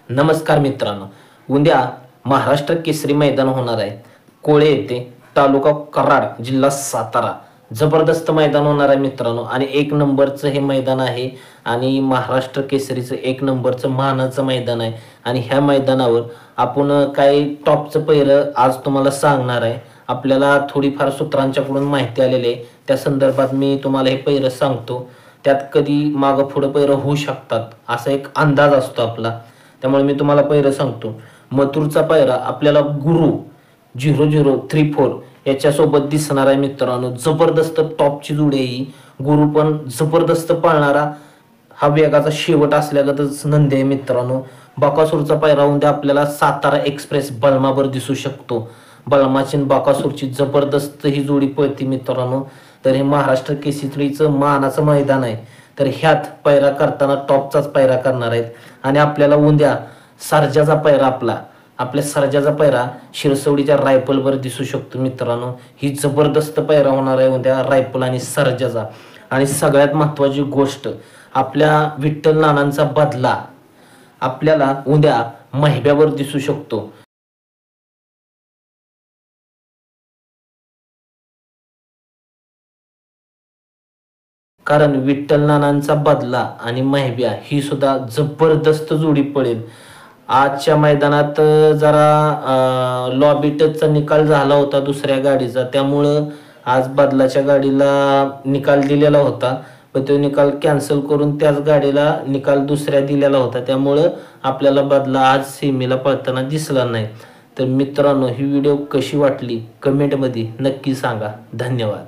नमस्कार मित्रांनो, उद्या महाराष्ट्र केसरी मैदान होणार आहे. कोळे येथे, तालुका कराड, जिल्हा सातारा. जबरदस्त मैदान होणार आहे मित्रांनो. आणि 1 नंबरचं हे मैदान आहे आणि महाराष्ट्र केसरीचं 1 नंबरचं मानाचं मैदान आहे. आणि ह्या मैदानावर आपण काही टॉपचं पहिरं आज तुम्हाला सांगणार आहे. आपल्याला थोडीफार सूत्रांच्याकडून माहिती आलेली आहे, त्या संदर्भात मी तुम्हाला हे पहिरं सांगतो. त्यात कधी मागं पुढं पहिरं होऊ शकतात असा एक अंदाज असतो आपला, त्यामुळे मी तुम्हाला पहिरं सांगतो. मथुरचा पायरा आपल्याला गुरु 0034 याच्यासोबत दिसणार आहे मित्रांनो. जबरदस्त टॉपची जोडी आहे ही. गुरु पण जबरदस्त पळणारा, हा वेगाचा शेवट असल्यागतच नंदी आहे मित्रांनो. बकासूरचा पायरा उद्या आपल्याला सातारा एक्सप्रेस बलमावर दिसू शकतो. बलमाची बकासूरची जबरदस्त ही जोडी पळते मित्रांनो. तर हे महाराष्ट्र केसरीचं मानाचं मैदान आहे. तर ह्यात पायरा करताना टॉपचाच पायरा करणार आहेत. आणि आपल्याला उद्या सर्जाचा पायरा आपल्या सर्जाचा पायरा शिरसवडीच्या रायफलवर दिसू शकतो मित्रांनो. ही जबरदस्त पायरा होणार आहे उद्या रायफल आणि सर्जाचा. आणि सगळ्यात महत्त्वाची गोष्ट, आपल्या विठ्ठल नानांचा बदला आपल्याला उद्या महिब्यावर दिसू शकतो. कारण विठ्ठल नानांचा बदला आणि महिब्या ही सुद्धा जबरदस्त जोडी पडेल. आजच्या मैदानात जरा लॉबी टचचा निकाल झाला होता दुसऱ्या गाडीचा, त्यामुळं आज बदलाच्या गाडीला निकाल दिलेला होता, पण तो निकाल कॅन्सल करून त्याच गाडीला निकाल दुसऱ्या दिलेला होता. त्यामुळं आपल्याला बदला आज सेमीला पळताना दिसला नाही. तर मित्रांनो, ही व्हिडिओ कशी वाटली कमेंटमध्ये नक्की सांगा. धन्यवाद.